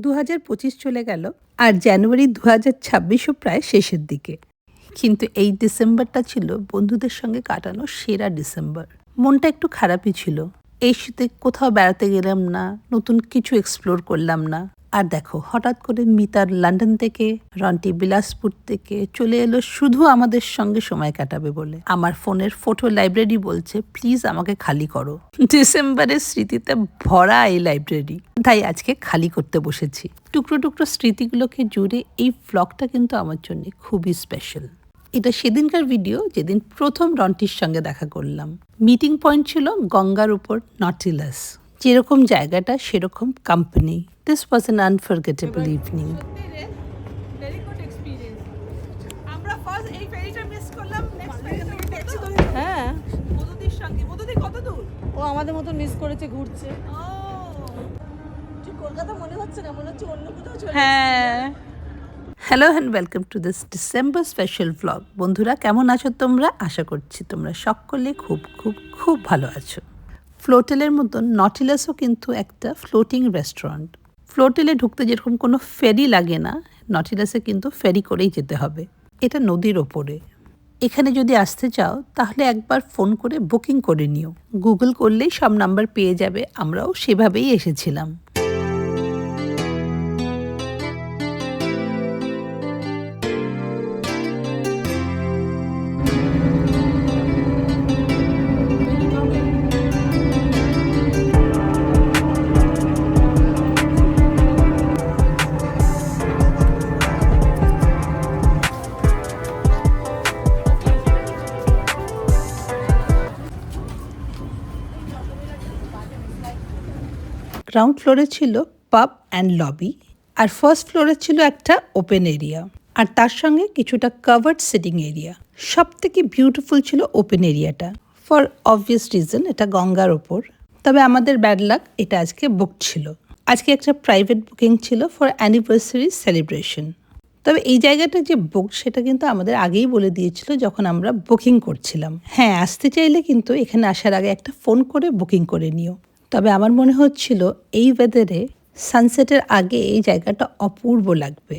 2025 চলে গেল আর জানুয়ারি 2026ও প্রায় শেষের দিকে। কিন্তু এই ডিসেম্বরটা ছিল বন্ধুদের সঙ্গে কাটানো সেরা ডিসেম্বর। মনটা একটু খারাপই ছিল। এই শীতে কোথাও বেড়াতে গেলাম না, নতুন কিছু এক্সপ্লোর করলাম না। আর দেখো, হঠাৎ করে মিতার লন্ডন থেকে, রন্টি বিলাসপুর থেকে চলে এলো শুধু আমাদের সঙ্গে সময় কাটাবে বলে। আমার ফোনের ফটো লাইব্রেরি বলছে, প্লিজ আমাকে খালি করো। ডিসেম্বরের স্মৃতিতে ভরা এই লাইব্রেরি, তাই আজকে খালি করতে বসেছি। টুকরো টুকরো স্মৃতিগুলোকে জুড়ে এই ভ্লগটা কিন্তু আমার জন্য খুবই স্পেশাল। এটা সেদিনকার ভিডিও যেদিন প্রথম রন্টির সঙ্গে দেখা করলাম। মিটিং পয়েন্ট ছিল গঙ্গার উপর নটিলাস। যেরকম জায়গাটা সেরকম company. This was an unforgettable evening. হ্যাঁ, ও আমাদের মতো মিস করেছে, ঘুরছে। কলকাতা মনে হচ্ছে না, মনে হচ্ছে অন্য কোথাও চলে। হ্যাঁ। Hello and welcome to this December special vlog. বন্ধুরা, কেমন আছো তোমরা? আশা করছি তোমরা সকলে খুব খুব খুব ভালো আছো। ফ্লোটেলের মতন নটিলাসও কিন্তু একটা ফ্লোটিং রেস্টুরেন্ট। ফ্লোটেলে ঢুকতে যেরকম কোনো ফেরি লাগে না, নটিলাসে কিন্তু ফেরি করেই যেতে হবে। এটা নদীর ওপরে। এখানে যদি আসতে চাও তাহলে একবার ফোন করে বুকিং করে নিও। গুগল করলেই সব নাম্বার পেয়ে যাবে। আমরাও সেভাবেই এসেছিলাম। গ্রাউন্ড ফ্লোরে ছিল পাব অ্যান্ড লবি, আর ফার্স্ট ফ্লোরে ছিল একটা ওপেন এরিয়া, আর তার সঙ্গে কিছুটা কাভার্ড সিটিং এরিয়া। সব থেকে বিউটিফুল ছিল ওপেন এরিয়াটা, ফর অবভিয়াস রিজন এটা গঙ্গার ওপর। তবে আমাদের ব্যাড লাক, এটা আজকে বুক ছিল। আজকে একটা প্রাইভেট বুকিং ছিল ফর অ্যানিভার্সারি সেলিব্রেশন। তবে এই জায়গাটা যে বুক, সেটা কিন্তু আমাদের আগেই বলে দিয়েছিল যখন আমরা বুকিং করছিলাম। হ্যাঁ, আসতে চাইলে কিন্তু এখানে আসার আগে একটা ফোন করে বুকিং করে নিও। তবে আমার মনে হচ্ছিল এই ওয়েদারে সানসেটের আগে এই জায়গাটা অপূর্ব লাগবে।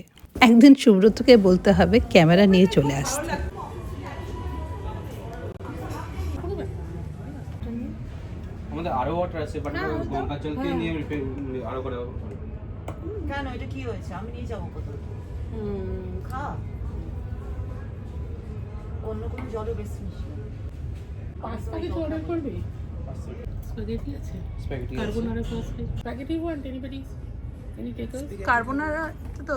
একদিন সুব্রতকে বলতে হবে ক্যামেরা নিয়ে চলে আসতে। আমাদের আরো ওয়াটার আছে, বাট গঙ্গা জলকে নিয়ে আরো করে। কেন, এটা কি হয়েছে? আমি নিয়ে যাবো কোথাও। খা, অন্য কোনো জলে বেশি মিশিয়ে। পাস্তা কিছু অর্ডার করবি? স্প্যাগেটি আছে, spaghetti carbonara sauce, spaghetti want anybody? Any takers? Carbonara তো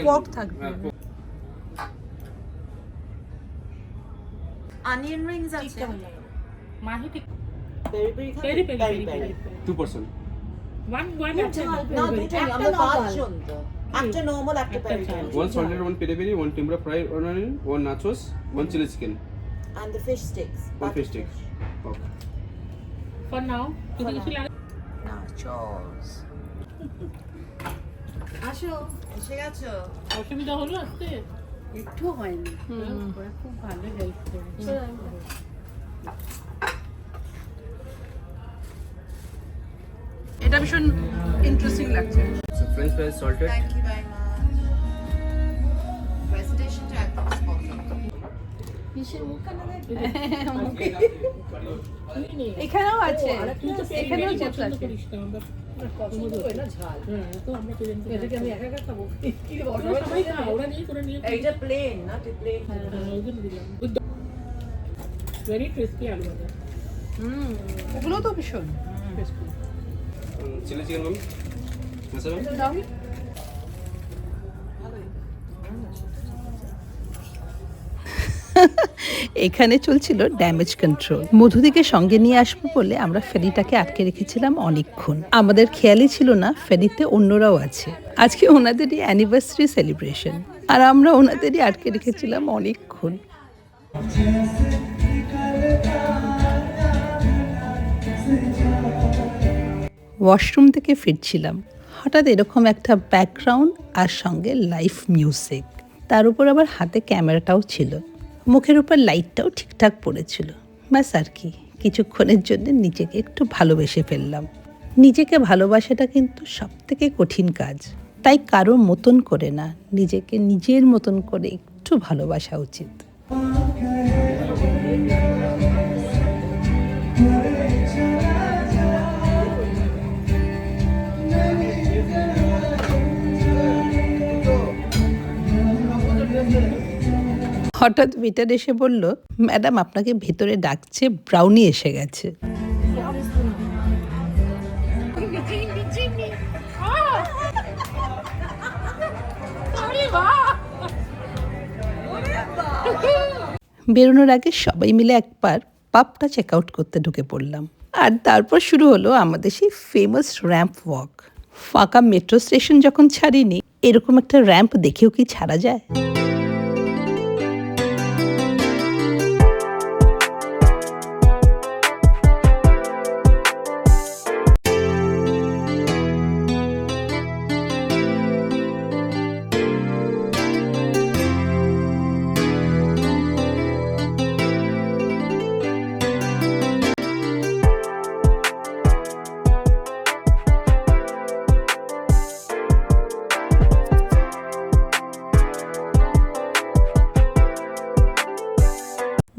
পর্ক থাকবে। অনিয়ন রিংস আছে, মাহি টিক পেরি পেরি খাবে? Peri peri peri peri peri. 2%. One আছে না, দুটোই, আমরা পাঁচজন তো। একটা নরমাল, একটা peri peri. One salted, one peri peri, one tempura fried onion, one nachos, one chili chicken, And the fish sticks. one fish stick. Okay. For now. যদি কিছু লাগে নাচোস। আসো, এসে গেছো। অসুবিধা হলো আসতে? একটু হয়নি। ওরা খুব ভালো হেল্প করেছে। এটা ভীষণ ইন্টারেস্টিং লাগছে। So French fries salted. Thank you very much. Presentationটা একদম স্পট অন। এখানেও আছে, তুই তো এখানেও পেরি চিপস পছন্দ আছে। করিস না, আমরা পছন্দ করে না ঝাল। হ্যাঁ, তো আমরা প্রেজেন্ট করি। এটাকে আমি একা একা খাবো। ওরা সবাই খায়, ওরা নিয়ে তোরা নিয়ে এইটা প্লেন না, তুই প্লেন। ওই জন্য দিলাম। ভেরি ক্রিস্পি আলু ভাজা। ওগুলো তো ভীষণ Chili chicken ma'am. Masala. এখানে চলছিল ড্যামেজ কন্ট্রোল। মধুদিকে সঙ্গে নিয়ে আসবো বলে আমরা ফেরিটাকে আটকে রেখেছিলাম অনেকক্ষণ। আমাদের খেয়ালই ছিল না ফেরিতে অন্যরাও আছে। আজকে ওনাদেরই অ্যানিভার্সারি সেলিব্রেশন, আর আমরা ওনাদেরই আটকে রেখেছিলাম অনেকক্ষণ। ওয়াশরুম থেকে ফিরছিলাম, হঠাৎ এরকম একটা ব্যাকগ্রাউন্ড আর সঙ্গে লাইভ মিউজিক, তার উপর আবার হাতে ক্যামেরাটাও ছিল, মুখের উপর লাইটটাও ঠিকঠাক পড়েছিল। ব্যাস আর কি, কিছুক্ষণের জন্য নিজেকে একটু ভালোবেসে ফেললাম। নিজেকে ভালোবাসাটা কিন্তু সব থেকে কঠিন কাজ। তাই কারো মতন করে না, নিজেকে নিজের মতন করে একটু ভালোবাসা উচিত। হঠাৎ ওয়েটার এসে বলল, ম্যাডাম আপনাকে ভেতরে ডাকছে, ব্রাউনি এসে গেছে। বেরোনোর আগে সবাই মিলে একবার পাবটা চেক আউট করতে ঢুকে পড়লাম। আর তারপর শুরু হলো আমাদের সেই ফেমাস র্যাম্প ওয়াক। ফাঁকা মেট্রো স্টেশন যখন ছাড়িনি, এরকম একটা র্যাম্প দেখেও কি ছাড়া যায়?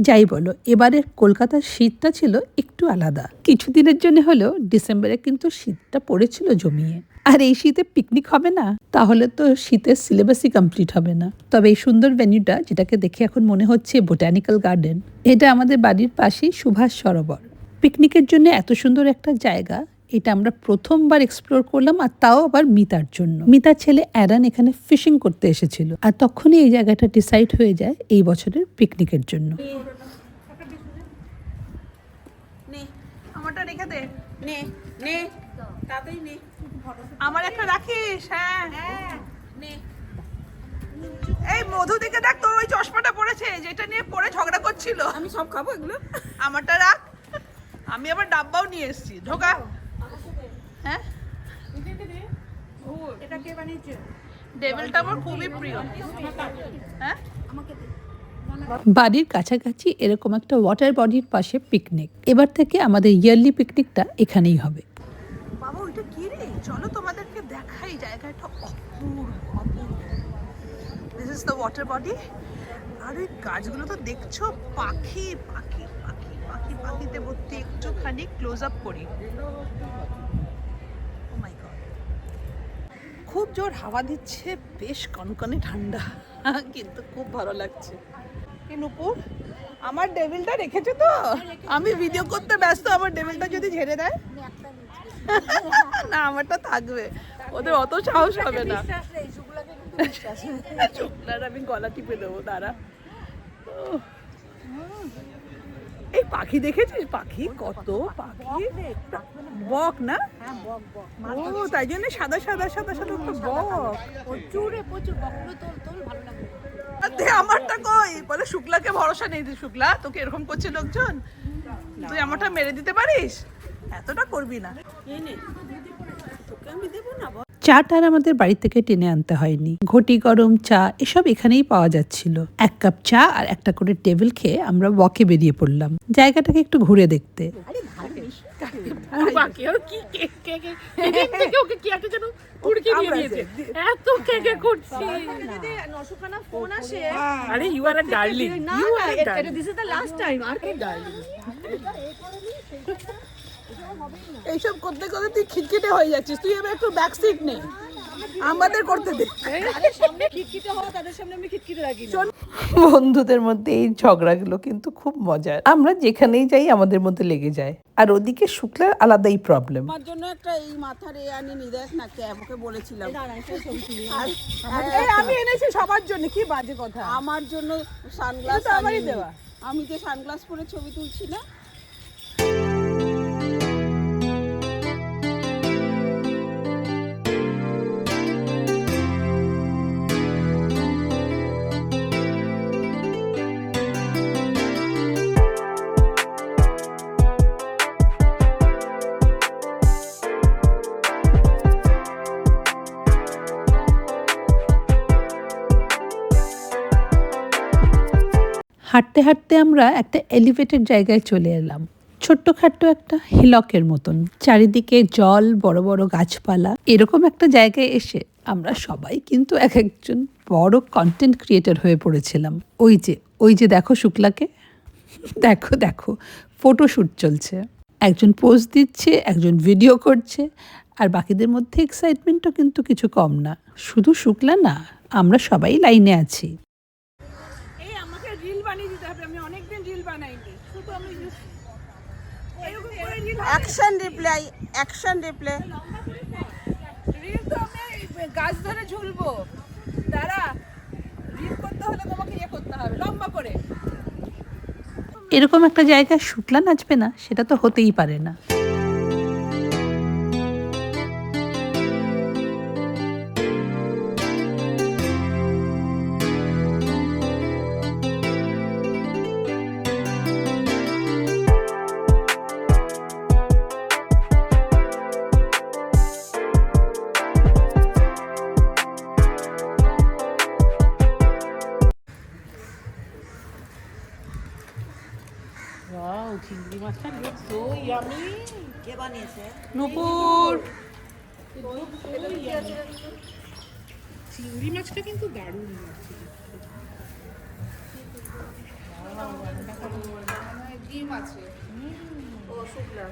যাই বলো, এবারের কলকাতার শীতটা ছিল একটু আলাদা। কিছুদিনের জন্য হলেও ডিসেম্বরে কিন্তু শীতটা পড়েছিল জমিয়ে। আর এই শীতে পিকনিক হবে না, তাহলে তো শীতের সিলেবাসই কমপ্লিট হবে না। তবে এই সুন্দর ভেন্যুটা, যেটাকে দেখে এখন মনে হচ্ছে বোটানিক্যাল গার্ডেন, এটা আমাদের বাড়ির পাশেই সুভাষ সরোবর। পিকনিকের জন্য এত সুন্দর একটা জায়গা, এটা আমরা প্রথমবার এক্সপ্লোর করলাম, আর তাও আবার মিতার জন্য। মিতার ছেলে অ্যারান এখানে ফিশিং করতে এসেছিল, আর তখনই এই জায়গাটা ডিসাইড হয়ে যায় এই বছরের পিকনিকের জন্য। আমারটা রেখে দে, নে নে তাতেই নে, আমার একটা রাখিস। হ্যাঁ নে। এই মধু দিকে দেখ, তোর ওই চশমাটা পড়েছে, যেটা নিয়ে পরে ঝগড়া করছিল। আমি সব খাবো এগুলো, আমারটা রাখ। আমি আবার ডাব্বাও নিয়ে এসেছি, ঢোকা। হ্যাঁ, এটা কে বানিয়েছে? ডেভিলটা আমার খুবই প্রিয়। হ্যাঁ, বাড়ির কাছাকাছি এরকম একটা ওয়াটার বডির পাশে পিকনিক। এবার থেকে আমাদের ইয়ারলি পিকনিকটা এখানেই হবে। বাবা ওইটা কি রে? চলো তোমাদেরকে দেখাই, জায়গাটা অপূর্ব অপূর্ব। This is the water body. আর ওই গাছগুলো তো দেখছো, পাখি পাখি পাখি পাখি পাখিতে ভর্তি। একটুখানি ক্লোজ আপ করি। ও মাই গড, খুব জোর হাওয়া দিচ্ছে, বেশ কনকনে ঠান্ডা, কিন্তু খুব ভালো লাগছে। নুপুর, আমার ডেভিলটা রেখেছো তো? আমি ভিডিও করতে ব্যস্ত, আমার ডেভিলটা যদি ঝেড়ে দেয়। না, আমারটা থাকবে, ওদের অত সাহস হবে না। শুক্লার আমি গলা টিপে দেবো, দাঁড়া। এই পাখি দেখেছিস? পাখি কত পাখি, বক না? ও তাই জন্য সাদা সাদা সাদা সাদা তো বক। প্রচুর বক, ভালো লাগে। আমারটা কই? বলে শুক্লাকে ভরসা নেই। শুক্লা, তোকে এরকম করছে লোকজন, তুই আমারটা মেরে দিতে পারিস? এতটা করবি না। তোকে আমি দেবো না। চাটা আর আমাদের বাড়ি থেকে টেনে আনতে হয়নি। ঘটি গরম চা এসব এখানেই পাওয়া যাচ্ছিল। 1 কাপ চা আর একটা করে টেবিল খেয়ে আমরা ওয়াকে বেরিয়ে পড়লাম, জায়গাটাকে একটু ঘুরে দেখতে। এইসব করতে করতে তুই খিটখিটে হয়ে যাচ্ছিস। তুই এবার একটু ব্যাক সিট নে, আমাদের করতে দে। বন্ধুদের মধ্যে এই ঝগড়াগুলো কিন্তু খুব মজার। আমরা যেখানেই যাই আমাদের মধ্যে লেগে যায়। আর ওদিকে শুক্লার আলাদাই প্রবলেম। আমার জন্য একটা এই মাথার এ আনি দেখ না, ক্যাবকে বলেছিলাম। আমি এনেছি সবার জন্য, কি বাজে কথা। আমার জন্য সানগ্লাস আমারই দেওয়া। আমি যে সানগ্লাস পরে ছবি তুলছি না। হাঁটতে হাঁটতে আমরা একটা এলিভেটেড জায়গায় চলে এলাম। ছোট্টখাট্ট একটা হিলকের মতন, চারিদিকে জল, বড় বড় গাছপালা। এরকম একটা জায়গায় এসে আমরা সবাই কিন্তু এক একজন বড় কন্টেন্ট ক্রিয়েটর হয়ে পড়েছিলাম। ওই যে দেখো শুক্লাকে, দেখো দেখো ফটোশ্যুট চলছে, একজন পোজ দিচ্ছে, একজন ভিডিও করছে, আর বাকিদের মধ্যে এক্সাইটমেন্টও কিন্তু কিছু কম না। শুধু শুক্লা না, আমরা সবাই লাইনে আছি। এই আমাকে রিল বানিয়ে দিতে হবে, আমি অনেকদিন রিল বানাইনি, শুধু আমি এরকম করে রিল অ্যাকশন রিপ্লে রিল তো আমি গাছ ধরে ঝুলবো, দাঁড়া রিল করতে হলে তোমাকে ইয়ে করতে হবে লম্বা করে। এরকম একটা জায়গায় শুক্লা নাচবে না, সেটা তো হতেই পারে না। ওয়াও, চিংড়ি মাছটা looks so yummy. কে বানিয়েছে? নূপুর, চিংড়ি মাছটা কিন্তু দারুণ লাগছে। ডিম আছে ও শুক্লা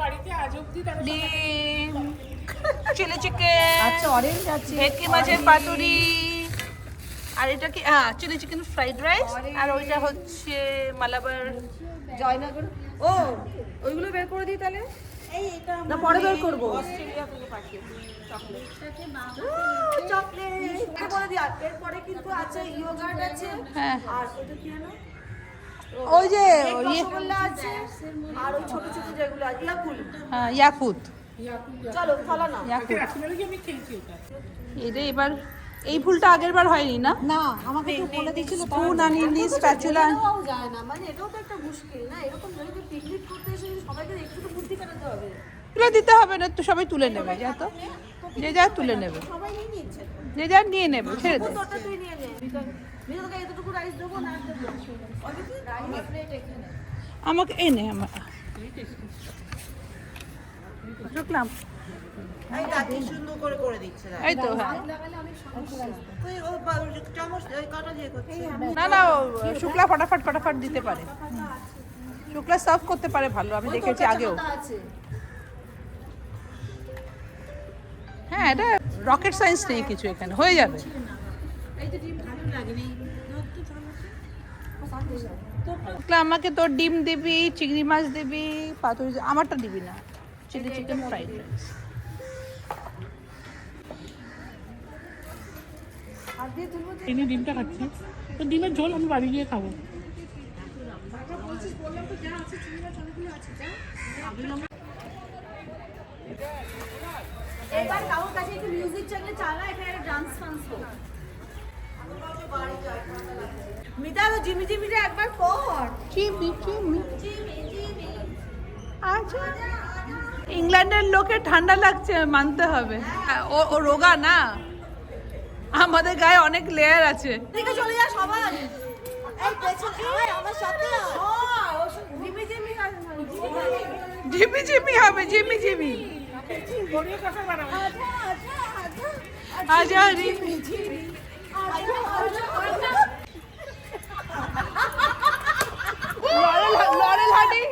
বাড়িতে আজ অব্দি তারা ডিম, চিলি চিকেন, আচ্ছা অরেঞ্জ আছে, ভেটকি মাছের পাতুরি, আর এটা কি চিলি চিকেন ফ্রাইড রাইস, আর ওইটা হচ্ছে মালাবার জয়নগর। ও ওইগুলো বের করে দিই তাহলে, এই এটা না পরে বের করবো। অস্ট্রেলিয়া থেকে পাঠিয়ে চকলেট এটা বলে দিই। আর এরপরে কিন্তু আছে ইয়োগার্ট আছে, হ্যাঁ, আর ওটা কি জানো, ওই যে রসগোল্লা আছে, আর ওই ছোট ছোট যেগুলো আছে ইয়াকুল। ইয়াকুত, চলো থালা না। ইয়াকুত। রাত্রিবেলা কি আমি খেয়েছি এটা। এটা এবার এই ভুলটা আগের বার হয়নি না? না আমাকে তো বলে দিয়েছিল স্পুন আনিনি, স্প্যাচুলা যায় না, মানে এটাও তো একটা মুশকিল না, এরকম ধরে পিকনিক করতে এসে সবাইকে একটু তো বুদ্ধি কাটাতে হবে। তুলে দিতে হবে না তো, সবাই তুলে নেবে, যা তো যে যা তুলে নেবে, সবাই নিয়ে নিচ্ছে, যে যা নিয়ে নেবে, ছেড়ে দে। তোরটা তুই নিয়ে নে। নিয়ে তোকে এতটুকু রাইস দেবো না দেবো, রাইস প্লেট এখানে। আমাকে এনে আমার ঢুকলাম, এই দাদি সুন্দর করে করে দিচ্ছে, এই তো হ্যাঁ। তুই ও চামচ ওই কাটা দিয়ে করছিস। না না, ও শুক্লা ফটাফট দিতে পারে, শুক্লা সার্ভ করতে পারে ভালো, আমি দেখেছি আগেও। হ্যাঁ, এটা রকেট সায়েন্স নেই কিছু, এখানে হয়ে যাবে। শুক্লা আমাকে তোর ডিম দিবি, চিংড়ি মাছ দিবি, পাতুরি, আমারটা দিবি না, চিলি চিকেন ফ্রাইড রাইস। এনে ডিমটা খাচ্ছি, তো ডিমের ঝোল আমি বাড়ি গিয়ে খাবো। এবার কারোর কাছে একটু মিউজিক চাইলে চালা, এখানে একটা ডান্স ফান্স হোক। মিতা তো জিমি জিমিটা একবার কর। চিমি আচ্ছা, ইংল্যান্ডের লোকে ঠান্ডা লাগছে মানতে হবে, ও রোগা না, আমাদের গায়ে অনেক লেয়ার আছে। ঠিক আছে চলে যা সবাই, এই পেছনে আয় আমার সাথে আয়। জিমি জিমি জিমি হবে, জিমি গড়িয়ে কথা বানাবো। আজা রিমি লরেল হানি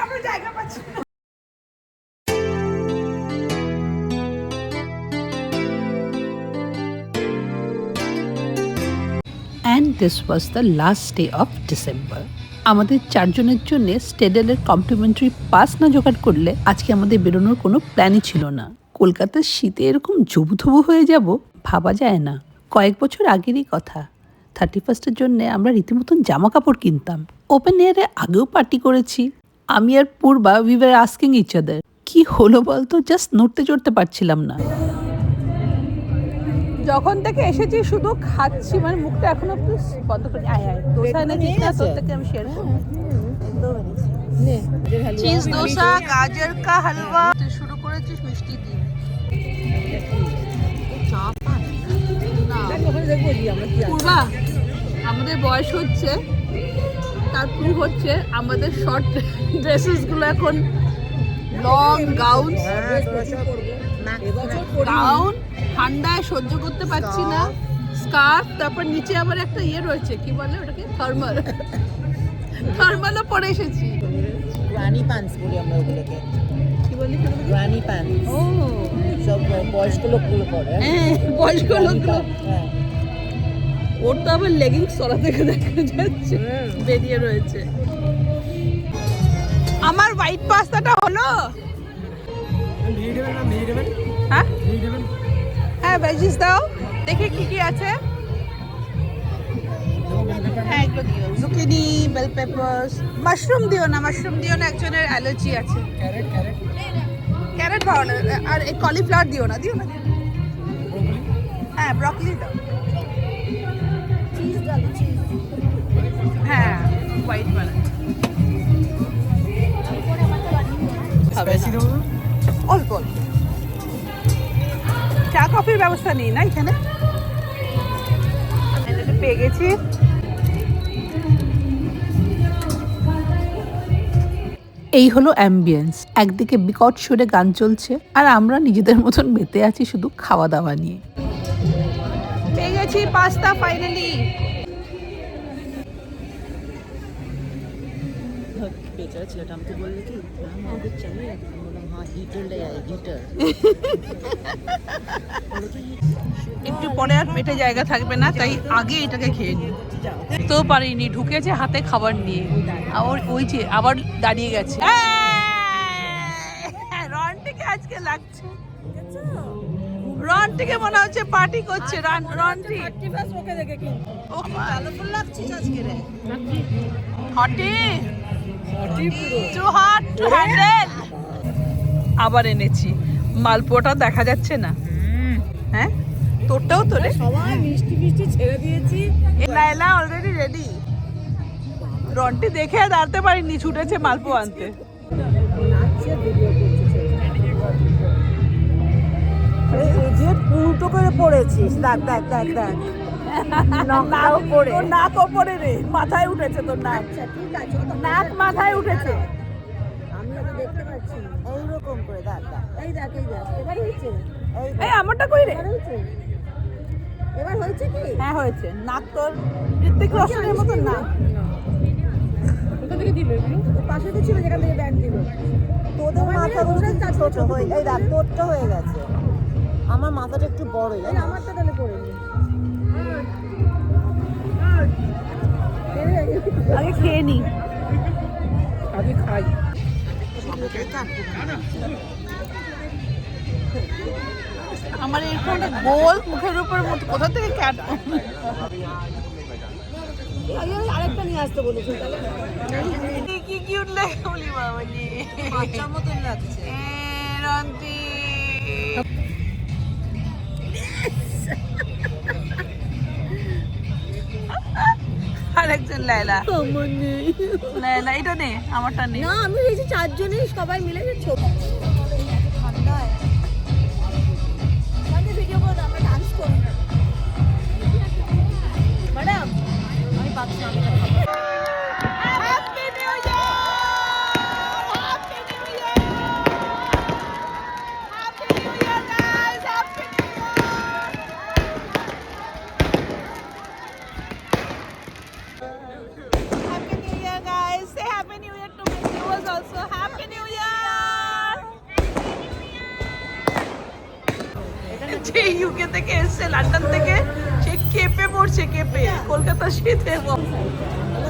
আমরা জায়গা পাচ্ছি। And this was the last day of December. আমাদের চারজনের জন্য স্টেডেলের কমপ্লিমেন্টারি পাস না জোগাড় করলে আজকে আমাদের বেরোনোর কোনো প্ল্যানই ছিল না। কলকাতার শীতে এরকম জবুথবু হয়ে যাব ভাবা যায় না। কয়েক বছর আগেরই কথা, 31st জন্য আমরা রীতিমতন জামা কাপড় কিনতাম। ওপেন এয়ারে আগেও পার্টি করেছি। আমি আর Purba we were asking each other, কি হলো বলতো, জাস্ট নড়তে চড়তে পারছিলাম না। যখন থেকে এসেছি শুধু খাচ্ছি, মানে মুখটা এখনো বন্ধ করে। দোসা এনেছিস না, তোর থেকে আমি শেয়ার করবো। চিজ দোসা, গাজর কা হালুয়া, তুই শুরু করেছিস মিষ্টি দিয়ে। চাপ পূর্বা আমাদের বয়স হচ্ছে, তার প্রুফ হচ্ছে আমাদের শর্ট ড্রেসেসগুলো এখন লং গাউন। গাউন ঠান্ডায় সহ্য করতে পারছি না, স্কার্ফ, তারপর নিচে আবার একটা ইয়ে রয়েছে, কি বলে ওটাকে, থার্মাল। থার্মালও পরে এসেছি। গ্রানি প্যান্টস বলি আমরা ওগুলোকে, কি বলি গ্রানি প্যান্টস। ও সব বয়স্ক লোকগুলো পরে। হ্যাঁ, বয়স্ক লোকগুলো। হ্যাঁ, ওর তো আবার লেগিংস তলা থেকে দেখা যাচ্ছে বেরিয়ে রয়েছে। আমার হোয়াইট পাস্তাটা হলো? হ্যাঁ হ্যাঁ, ভেজিস দাও, দেখে কি কি আছে। হ্যাঁ, এগুলো দিও, জুকিনি, বেল পেপারস। মাশরুম দিও না, মাশরুম দিও না, একজনের অ্যালার্জি আছে। ক্যারেট ভালো না, আর এই কলিফ্লাওয়ার দিও না, দিও না। হ্যাঁ, ব্রকলি দাও। চিজ ডালো, চিজ। হ্যাঁ, হোয়াইট বানান অল্প অল্প। চা কফির ব্যবস্থা নেই না এখানে? পেয়ে গেছি। এই হলো অ্যাম্বিয়েন্স। একদিকে বিকট সুরে গান চলছে আর আমরা নিজেদের মতন মেতে আছি শুধু খাওয়া দাওয়া নিয়ে। পেয়ে গেছি পাস্তা ফাইনালি। বেচারা ছেলেটা আমাকে বললো কি, আমাকে চাইয়ে, আমি বললাম হ্যাঁ হিটার ले आए হিটার। একটু পরে আর পেটে জায়গা থাকবে না, তাই আগে এটাকে খেয়ে নিই। তো পারিনি, ঢুকেছে হাতে খাবার নিয়ে, আবার ওই যে আবার দাঁড়িয়ে গেছে। রন্টিকে আজকে লাগছে, রন্টিকে মনে হচ্ছে পার্টি করছে। রন্টি ও কালারফুল লাগছিস আজকে রে। হটি টু হট টু হ্যান্ডেল। আবার এনেছি মালপোয়াটা, দেখা যাচ্ছে না। হ্যাঁ, তোরটাও তো রে। সবাই মিষ্টি মিষ্টি ছেড়ে দিয়েছি। লাইলা অলরেডি রেডি। রন্টি দেখে আর দাঁড়াতে পারিনি, ছুটেছে মালপোয়া আনতে। নাচছে, ভিডিও করছে। এই যে উল্টো করে পড়েছিস, দেখ দেখ দেখ দেখ। নাকটাও পড়ে। তোর নাক ওপরে রে, মাথায় উঠেছে তোর নাক। আচ্ছা ঠিক আছে, নাক মাথায় উঠেছে। আমি তো দেখতে পাচ্ছি এইরকম করে। দেখ দেখ, এই দেখ, এই দেখ, এবার হয়েছে। এই এই আমারটা কই রে? এবার হয়েছে, এবার হয়েছে কি? হ্যাঁ হয়েছে। নাক তোর ঋত্বিক রোশনের মতন নাক। কোথা থেকে দিল এগুলো? পাশে তো ছিল যেখান থেকে ব্যাগ দিল। তোদের মাথাগুলো ছোট হয়ে, এই দেখ তোরটা হয়ে গেছে। আমার মাথাটা একটু বড়, আমারটা তাহলে করে নি। আগে খেয়ে নি। আগে খাই। আমার এরকম একটা গোল মুখের উপর মতো কোথা থেকে ক্যাট। আরেকটা নিয়ে আসতে বলেছি, তাহলে কি কিউট লাগে বলি বাবালি। বাচ্চার মতন লাগছে। রন্টি আরেকজন লাইলা। লাইলা এটা নে, আমারটা নে। না, আমি এই যে চারজনেই সবাই মিলে ছবি। ঠান্ডায় ভিডিও করে আমরা ডান্স করি। ম্যাডাম আমি পাচ্ছি না, আমি happy new year, happy new year, happy new year guys, happy new year. Happy New Year, guys. Say Happy New Year to my viewers also. Happy New Year. যে UK থেকে এসছে, London থেকে, সে কেঁপে পড়ছে, কেঁপে। কলকাতা শীতে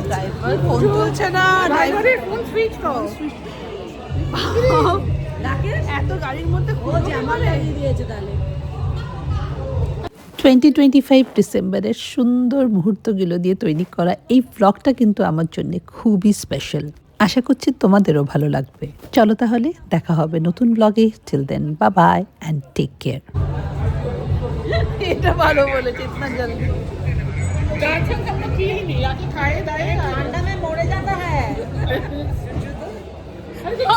ড্রাইভার ফোন তুলছে না, ড্রাইভারের ফোন সুইচ অফ। এত গাড়ির মধ্যে খুঁজে আমার দিয়েছে তাহলে। 2025 ডিসেম্বরের সুন্দর মুহূর্তগুলো দিয়ে তৈরি করা এই ব্লগটা কিন্তু আমার জন্য খুবই স্পেশাল। আশা করছি তোমাদেরও ভালো লাগবে। চলো তাহলে দেখা হবে নতুন ব্লগে। Till then, bye bye and take care. এটা ভালো বলেছে, ইতনা জলদি जाकर हम लोग किए ही नहीं, आके खाए दाए। ठंडा में मरे जाता है।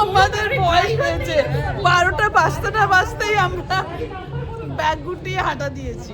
আমাদের বয়স হয়েছে 12টা বাজতে না বাজতেই আমরা ব্যাগ গুটিয়ে হাঁটা দিয়েছি।